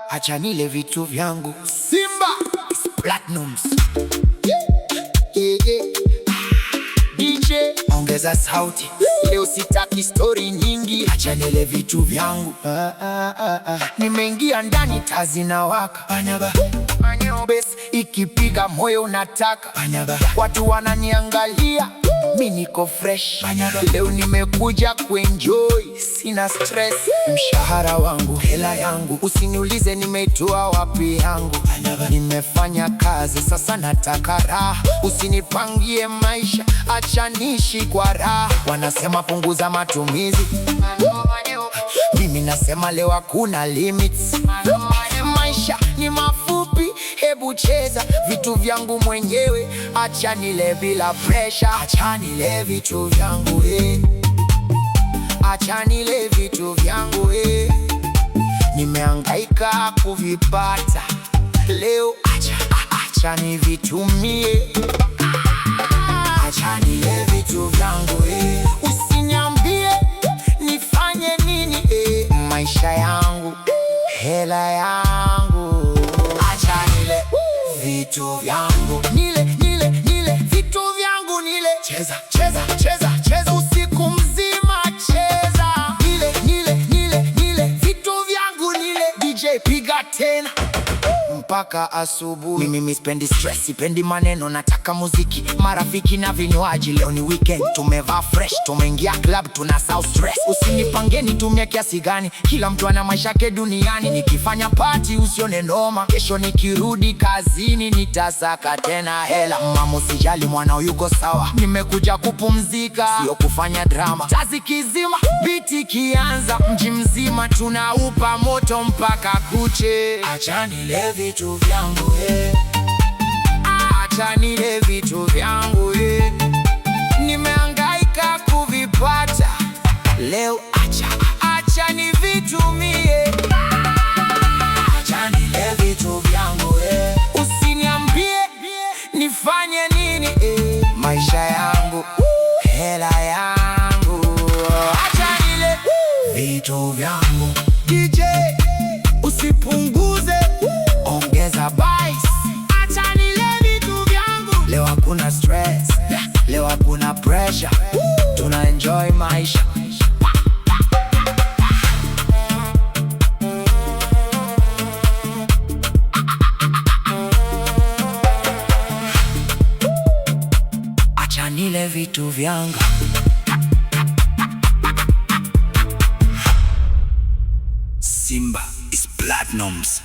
acha nile vitu vyangu. Simba Platnumz. DJ ongeza sauti, leo sitaki story nyingi, acha nile vitu vyangu. Nimeingia ndani, taa zinawaka, bes ikipiga moyo unataka, watu wananiangalia, mi niko fresh. Leo nimekuja kuenjoy, sina stress. Mshahara wangu, hela yangu, usiniulize nimeitoa wapi yangu. Nimefanya kazi, sasa nataka raha, usinipangie maisha, acha niishi kwa raha. Wanasema punguza matumizi, mimi nasema leo hakuna limits. Maisha ni mafupi, hebu cheza vitu vyangu mwenyewe, acha nile bila pressure. Acha nile vitu vyangu acha nile vitu vyangu nimehangaika kuvipata, leo acha nivitumie. Acha nile vitu vyangu usiniambie nifanye nini maisha yangu, hela yangu, acha nile vitu vyangu, nile vitu vyangu, nile cheza usiku mzima, cheza nile vitu vyangu, nile DJ piga tena mpaka asubuhi. Mimi sipendi stress, sipendi maneno, nataka muziki, marafiki na vinywaji. Leo ni weekend, tumevaa fresh, tumeingia club, tunasahau stress. Usinipange nitumie kiasi gani, kila mtu ana maisha yake duniani. Nikifanya party usione noma, kesho nikirudi kazini nitasaka tena hela. Mama usijali, mwanao yuko sawa, nimekuja kupumzika, sio kufanya drama. Tazi kizima, biti kianza, mji mzima tunaupa moto mpaka kuche. Acha nile vitu vyangu acha nile vitu vyangu nimehangaika kuvipata, leo acha nivitumie. Acha nile vitu vyangu usiniambie nifanye nini maisha yangu, hela yangu, acha nile vitu vyangu. DJ usipunguze, ongeza bass, acha nile vitu vyangu. Leo hakuna stress, leo hakuna pressure, tuna enjoy maisha. Acha nile vitu vyangu. Simba Platnumz.